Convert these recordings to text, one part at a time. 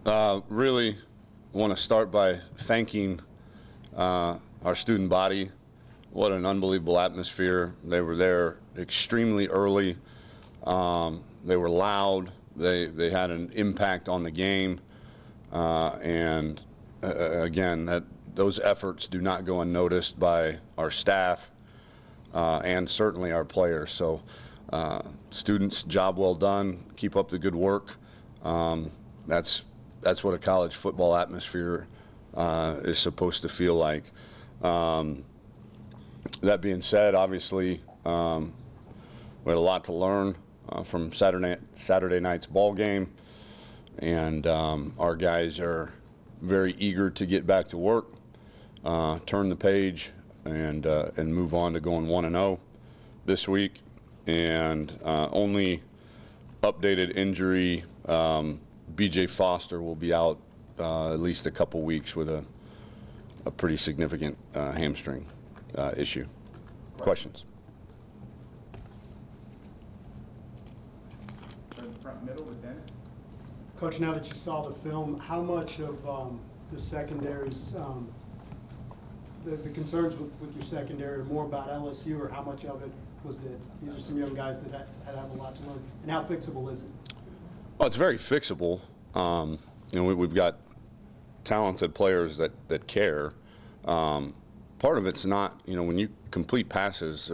Really want to start by thanking our student body. What an unbelievable atmosphere. They were there extremely early. They were loud. They had an impact on the game. And again, those efforts do not go unnoticed by our staff and certainly our players. So students, job well done. Keep up the good work. That's what a college football atmosphere is supposed to feel like. That being said, obviously, we had a lot to learn from Saturday night's ball game, and our guys are very eager to get back to work, turn the page, and move on to going 1-0 this week. And only updated injury, B.J. Foster will be out at least a couple weeks with a pretty significant hamstring issue. Questions? Front middle with Dennis. Coach, now that you saw the film, how much of the secondaries, the concerns with your secondary are more about LSU, or how much of it was that these are some young guys that had to have a lot to learn, and how fixable is it? Well, it's very fixable. We've got talented players that care. Part of it's not, when you complete passes,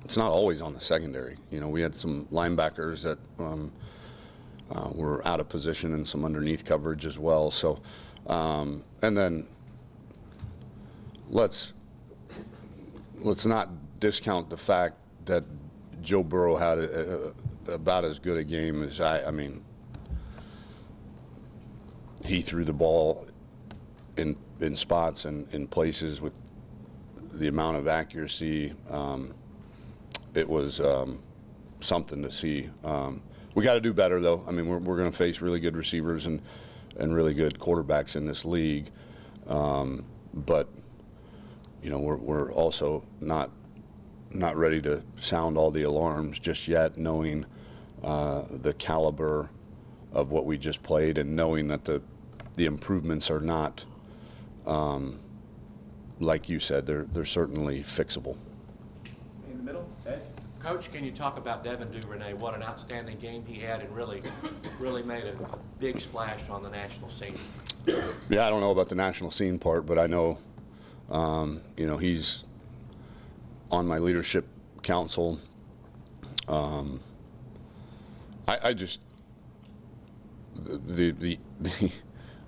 it's not always on the secondary. We had some linebackers that were out of position and some underneath coverage as well. So, and then let's not discount the fact that Joe Burrow had about as good a game as I mean, he threw the ball in spots and in places with the amount of accuracy. It was something to see. We got to do better, though. I mean, we're going to face really good receivers and really good quarterbacks in this league. But we're also not ready to sound all the alarms just yet, knowing the caliber of what we just played, and knowing that the improvements are not, like you said, they're certainly fixable. In the middle, Ed. Coach, can you talk about Devin Duvernay? What an outstanding game he had, and really made a big splash on the national scene. Yeah, I don't know about the national scene part, but I know, he's on my leadership council. I just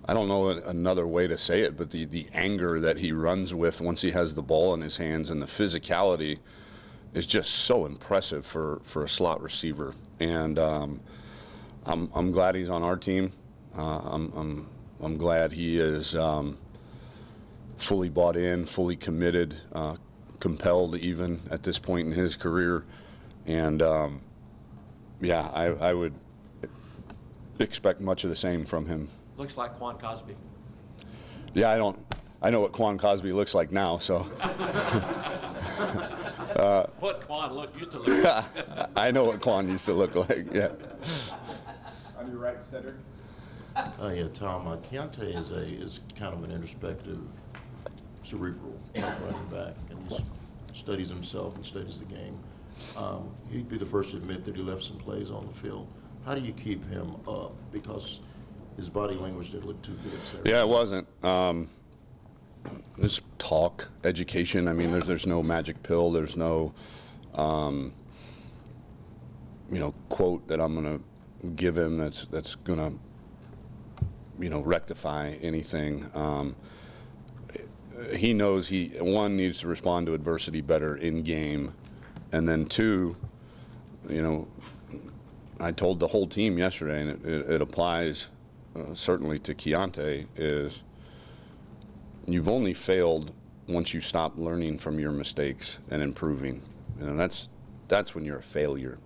I don't know another way to say it, but the anger that he runs with once he has the ball in his hands, and the physicality is just so impressive for a slot receiver. And I'm glad he's on our team. I'm glad he is fully bought in, fully committed, compelled even at this point in his career. And I would expect much of the same from him. Looks like Quan Cosby. Yeah, I know what Quan Cosby looks like now, so. What Quan used to look like. I know what Quan used to look like, yeah. On your right, Cedric. Yeah, Tom, Keontae is kind of an introspective, cerebral type running back, and he studies himself and studies the game. He'd be the first to admit that he left some plays on the field. How do you keep him up? Because his body language didn't look too good. Saturday. Yeah, it wasn't. Just talk, education. I mean, there's no magic pill. There's no, quote that I'm going to give him that's going to, rectify anything. He knows he, one, needs to respond to adversity better in game, and then two, I told the whole team yesterday, and it applies certainly to Keontae, is you've only failed once you stop learning from your mistakes and improving. That's when you're a failure.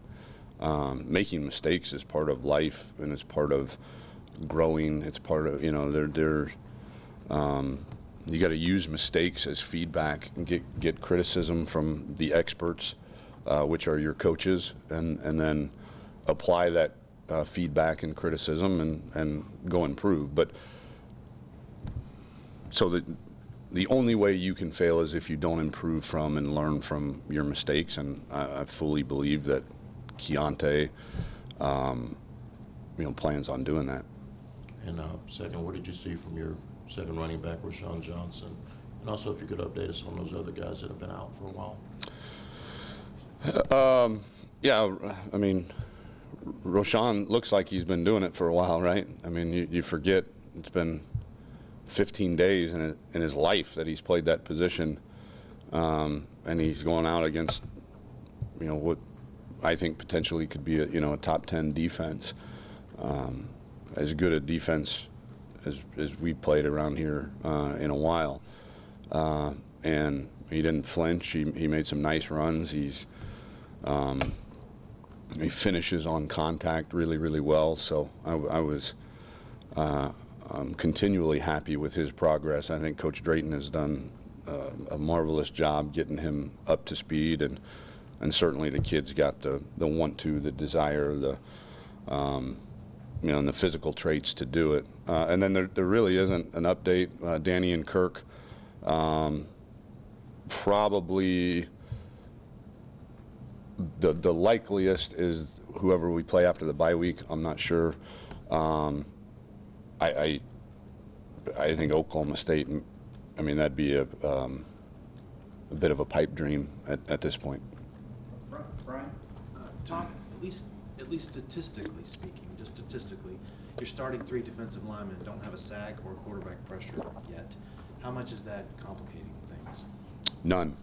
Making mistakes is part of life, and it's part of growing. It's part of, you got to use mistakes as feedback and get criticism from the experts, which are your coaches, and then apply that feedback and criticism and go improve. But so the only way you can fail is if you don't improve from and learn from your mistakes, and I fully believe that Keontae, plans on doing that. And second, what did you see from your second running back, Rashawn Johnson? And also, if you could update us on those other guys that have been out for a while. Yeah, I mean, Rashawn looks like he's been doing it for a while, right? I mean, you forget it's been 15 days in his life that he's played that position, and he's going out against, what I think potentially could be a top 10 defense, as good a defense as we played around here in a while, and he didn't flinch. He made some nice runs. He finishes on contact really, really well. So I was continually happy with his progress. I think Coach Drayton has done a marvelous job getting him up to speed, and certainly the kid's got the want-to, the desire, and the physical traits to do it. And then there really isn't an update. Danny and Kirk, probably the likeliest is whoever we play after the bye week. I'm not sure. I think Oklahoma State. I mean, that'd be a bit of a pipe dream at this point. Brian? Tom, at least statistically speaking, just statistically, you're starting 3 defensive linemen, don't have a sack or quarterback pressure yet. How much is that complicating things? None.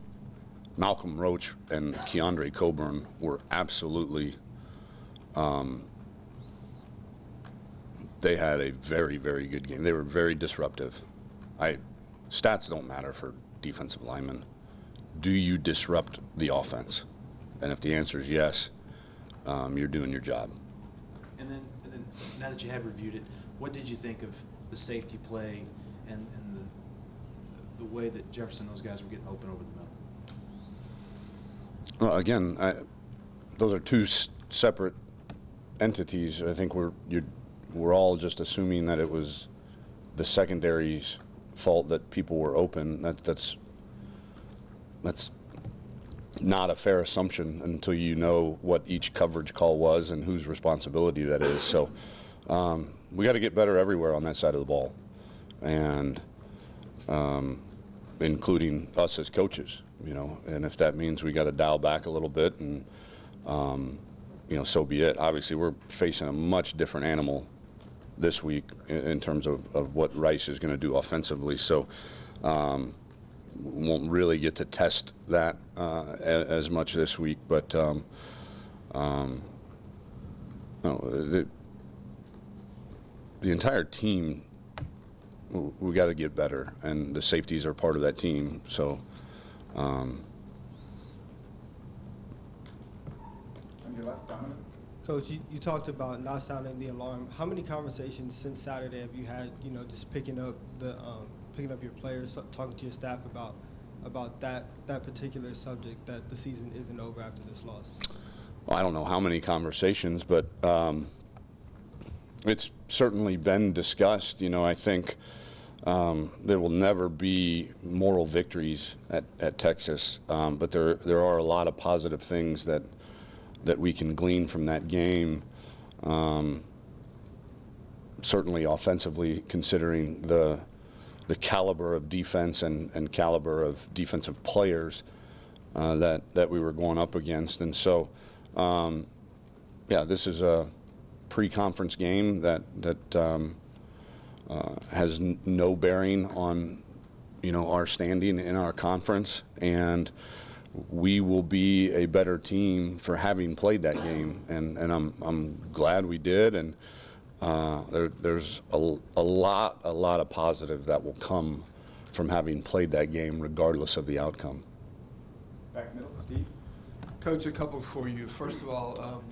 Malcolm Roach and Keandre Coburn were absolutely, they had a very, very good game. They were very disruptive. Stats don't matter for defensive linemen. Do you disrupt the offense? And if the answer is yes, you're doing your job. And then now that you have reviewed it, what did you think of the safety play and the way that Jefferson, those guys were getting open over the middle? Well, again, those are two separate entities. I think we're all just assuming that it was the secondary's fault that people were open. That's not a fair assumption until you know what each coverage call was and whose responsibility that is. So we got to get better everywhere on that side of the ball, and including us as coaches, and if that means we got to dial back a little bit, and so be it. Obviously, we're facing a much different animal this week in terms of what Rice is going to do offensively. So won't really get to test that as much this week, but no, the entire team, we got to get better, and the safeties are part of that team. So On your left, Donovan? Coach, you talked about not sounding the alarm. How many conversations since Saturday have you had, just picking up your players, talking to your staff about that particular subject, that the season isn't over after this loss? Well, I don't know how many conversations, but it's certainly been discussed. I think there will never be moral victories at Texas, but there are a lot of positive things that we can glean from that game. Certainly offensively, considering the caliber of defense and caliber of defensive players that we were going up against. And so, this is a pre-conference game that has no bearing on, our standing in our conference, and we will be a better team for having played that game, and I'm glad we did, and there's a lot of positive that will come from having played that game, regardless of the outcome. Back middle, Steve? Coach, a couple for you. First of all,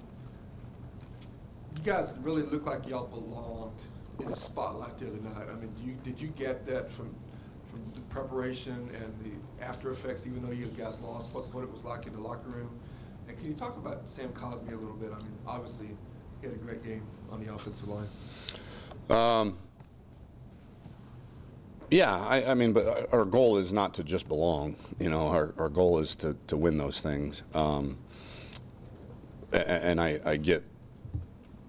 you guys really look like y'all belonged in the spotlight the other night. I mean, did you get that from the preparation and the after effects, even though you guys lost, what it was like in the locker room? And can you talk about Sam Cosmi a little bit? I mean, obviously, He had a great game on the offensive line. Yeah, I mean, but our goal is not to just belong. You know, our goal is to win those things. And I get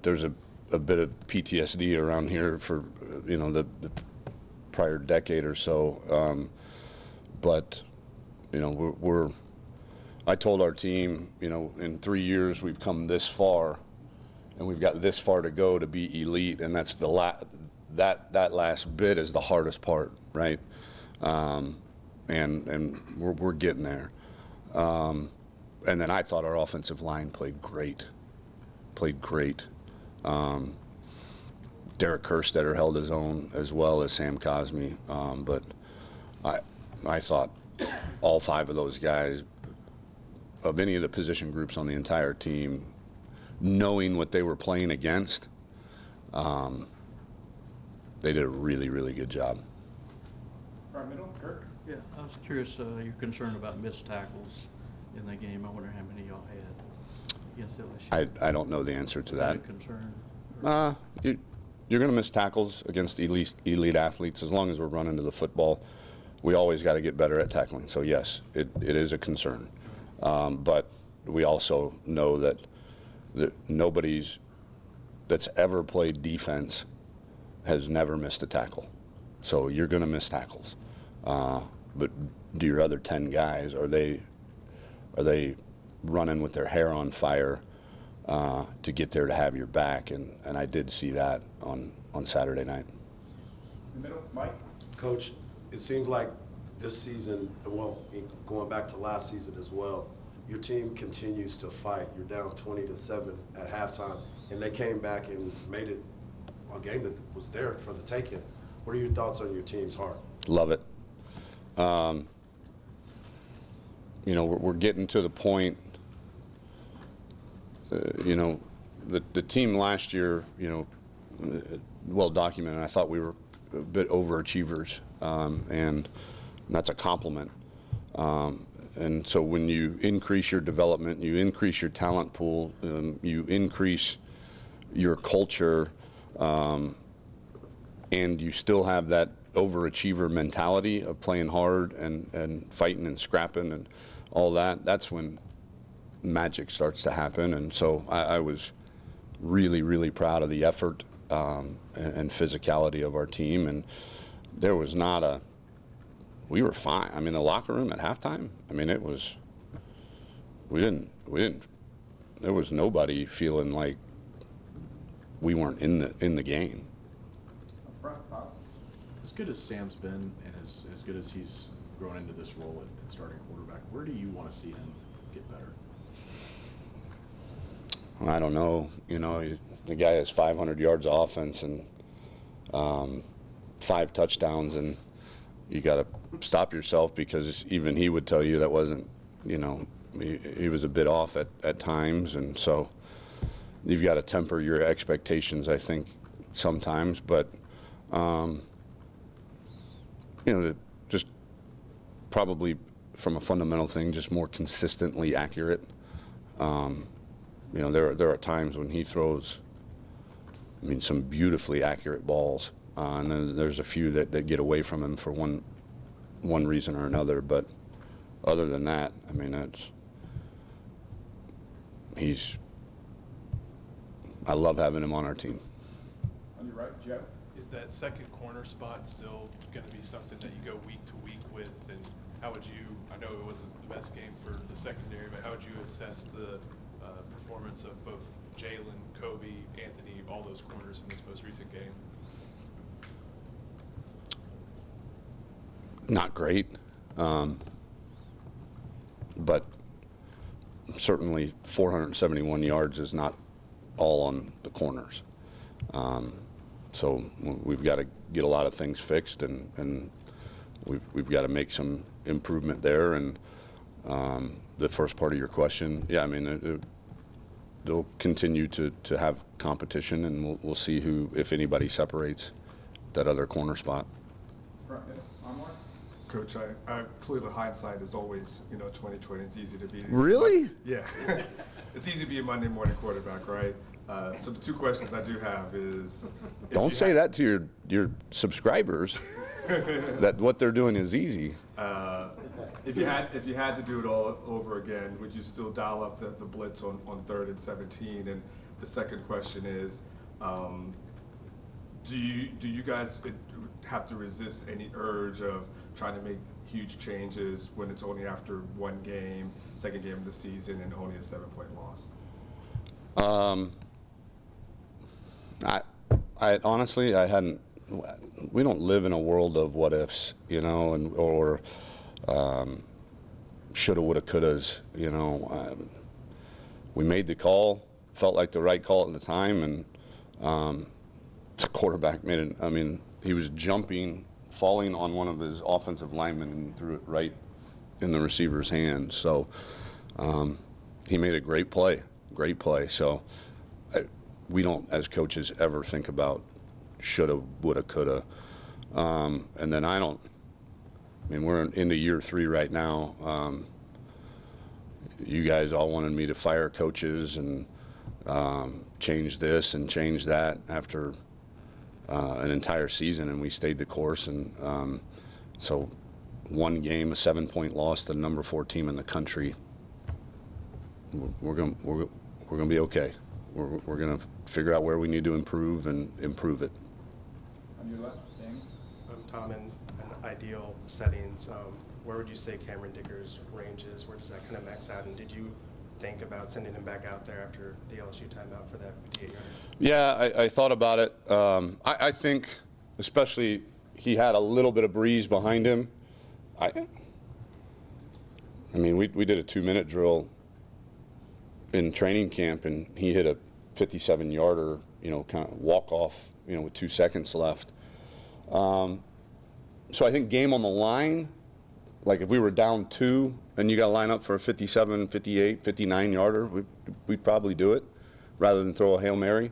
there's a bit of PTSD around here for, you know, the prior decade or so. But, you know, I told our team, you know, in 3 years we've come this far, and we've got this far to go to be elite, and that's that last bit is the hardest part, right? And we're getting there. And then I thought our offensive line played great. Derek Kerstetter held his own as well as Sam Cosme, but I thought all 5 of those guys, of any of the position groups on the entire team, knowing what they were playing against, they did a really, really good job. Front middle, Kirk. Yeah, I was curious, your concern about missed tackles in the game. I wonder how many y'all had against LSU. I don't know the answer to Is that a that. concern? You're going to miss tackles against elite athletes as long as we're running to the football. We always got to get better at tackling. So yes, it is a concern. But we also know that nobody's that's ever played defense has never missed a tackle. So you're going to miss tackles. But do your other 10 guys, are they running with their hair on fire to get there to have your back? And I did see that on Saturday night. In the middle, Mike. Coach, it seems like this season, well, going back to last season as well, your team continues to fight. You're down 20-7 at halftime, and they came back and made it a game that was there for the taking. What are your thoughts on your team's heart? Love it. You know, we're getting to the point, you know, the team last year, you know, well documented. I thought we were a bit overachievers, and that's a compliment. And so when you increase your development, you increase your talent pool, you increase your culture, and you still have that overachiever mentality of playing hard and fighting and scrapping and all that, that's when magic starts to happen. And so I was really, really proud of the effort and physicality of our team. And there was not we were fine. I mean, the locker room at halftime, I mean, we didn't, there was nobody feeling like we weren't in the game. Up front, Bob. As good as Sam's been and as good as he's grown into this role at starting quarterback, where do you want to see him get better? I don't know. You know, the guy has 500 yards of offense and 5 touchdowns, and you got to stop yourself because even he would tell you that wasn't, you know, he was a bit off at times. And so you've got to temper your expectations, I think, sometimes. But, you know, just probably from a fundamental thing, just more consistently accurate. You know, there are times when he throws, I mean, some beautifully accurate balls, and then there's a few that get away from him for one reason or another. But other than that, I mean, I love having him on our team. On your right, Joe. Is that second corner spot still going to be something that you go week to week with? And how would you, I know it wasn't the best game for the secondary, but how would you assess the performance of both Jalen, Kobe, Anthony, all those corners in this most recent game? Not great, but certainly 471 yards is not all on the corners. So we've got to get a lot of things fixed, and we've got to make some improvement there. And the first part of your question, yeah, I mean, they'll continue to have competition, and we'll see who, if anybody, separates that other corner spot. Front middle, Anwar. Coach, clearly hindsight is always, 2020. It's easy to be. Really? Yeah. It's easy to be a Monday morning quarterback, right? So the two questions I do have is. Don't say that to your subscribers, that what they're doing is easy. If you had to do it all over again, would you still dial up the blitz on 3rd and 17? And the second question is, do you guys have to resist any urge of trying to make huge changes when it's only after one game, second game of the season, and only a 7-point loss? I honestly, I hadn't. We don't live in a world of what ifs, you know, or shoulda, woulda, couldas. You know, we made the call, felt like the right call at the time, and the quarterback made it. I mean, he was jumping, falling on one of his offensive linemen, and threw it right in the receiver's hands. So he made a great play. So we don't, as coaches, ever think about shoulda, woulda, coulda. And then I mean, we're into year 3 right now. You guys all wanted me to fire coaches and change this and change that after an entire season, and we stayed the course. And so one game, a 7-point loss to the number 4 team in the country, we're gonna be okay. We're gonna figure out where we need to improve and improve it. On your left, James. Tom, in ideal settings, where would you say Cameron Dicker's range is? Where does that kind of max out? And did you think about sending him back out there after the LSU timeout for that 58-yarder? Yeah, I thought about it. I think, especially, he had a little bit of breeze behind him. I mean, we did a 2-minute drill in training camp, and he hit a 57-yarder, you know, kind of walk off, you know, with 2 seconds left. So I think game on the line, like if we were down 2 and you got to line up for a 57, 58, 59-yarder, we'd probably do it rather than throw a Hail Mary.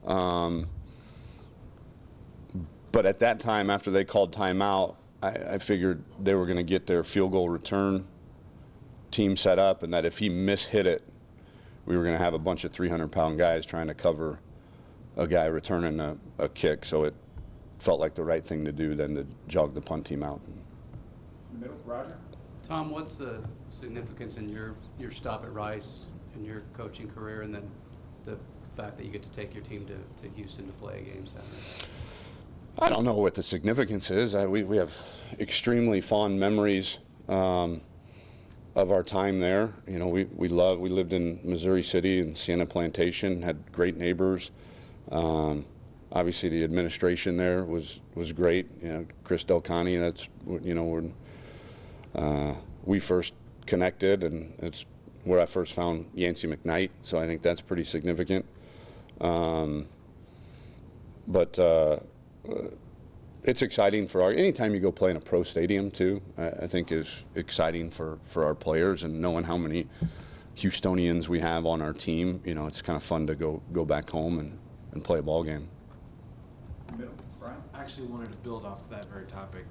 But at that time, after they called timeout, I figured they were going to get their field goal return team set up, and that if he mishit it, we were going to have a bunch of 300-pound guys trying to cover a guy returning a kick. So it felt like the right thing to do than to jog the punt team out. In the middle, Roger. Tom, what's the significance in your stop at Rice in your coaching career, and then the fact that you get to take your team to Houston to play a game Saturday? I don't know what the significance is. We have extremely fond memories of our time there. You know, we lived in Missouri City and Sienna Plantation, had great neighbors. Obviously, the administration there was great. You know, Chris Delcani, that's, you know, when we first connected, and it's where I first found Yancey McKnight. So I think that's pretty significant. But it's exciting for anytime you go play in a pro stadium too, I think is exciting for our players, and knowing how many Houstonians we have on our team. You know, it's kind of fun to go back home and play a ball game. Middle, Brian. I actually wanted to build off that very topic.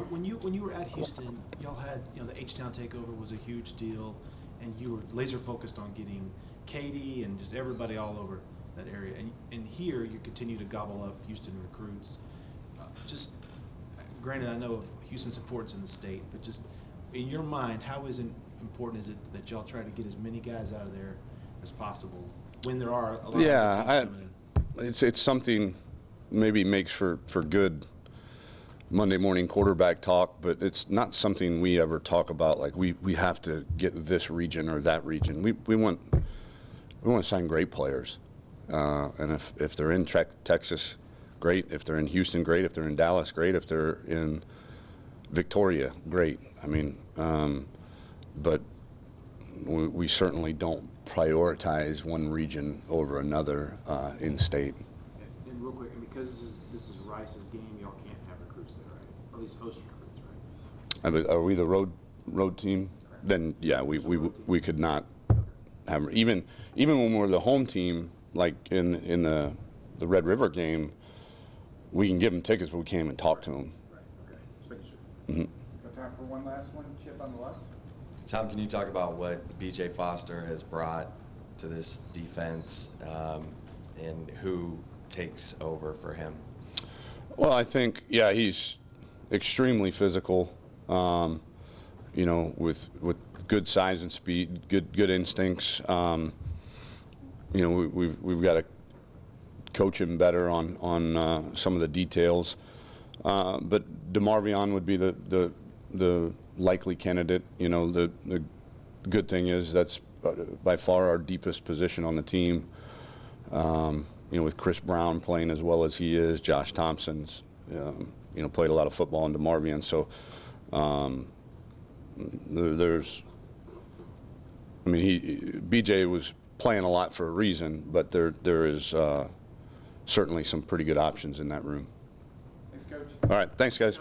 When you were at Houston, y'all had, you know, the H-Town takeover was a huge deal, and you were laser focused on getting Katie and just everybody all over that area. And here you continue to gobble up Houston recruits. Just granted, I know of Houston supports in the state, but just in your mind, how important is it that y'all try to get as many guys out of there as possible when there are a lot of teams coming in? It's something maybe makes for good Monday morning quarterback talk, but it's not something we ever talk about. Like we have to get this region or that region. We want to sign great players, and if they're in Texas, great. If they're in Houston, great. If they're in Dallas, great. If they're in Victoria, great. I mean, but we certainly don't prioritize one region over another in state. And real quick, and because this is Rice's game, y'all can't have recruits there, right? Or at least host recruits, right? I mean, are we the road team? Correct. Then yeah, we could not have, even when we're the home team, like in the Red River game, we can give them tickets, but we can't even talk to them. Right, okay. Just making Mm-hmm. sure. Got time for one last one. Chip on the left. Tom, can you talk about what B.J. Foster has brought to this defense, and who takes over for him? Well, I think, yeah, he's extremely physical, you know, with good size and speed, good instincts. You know, we've got to coach him better on some of the details. But DeMarvion would be the likely candidate. You know, the good thing is that's by far our deepest position on the team. You know, with Chris Brown playing as well as he is, Josh Thompson's, you know, played a lot of football in DeMarvion. So there's, I mean, BJ was playing a lot for a reason, but there is certainly some pretty good options in that room. Thanks, Coach. All right, thanks, guys.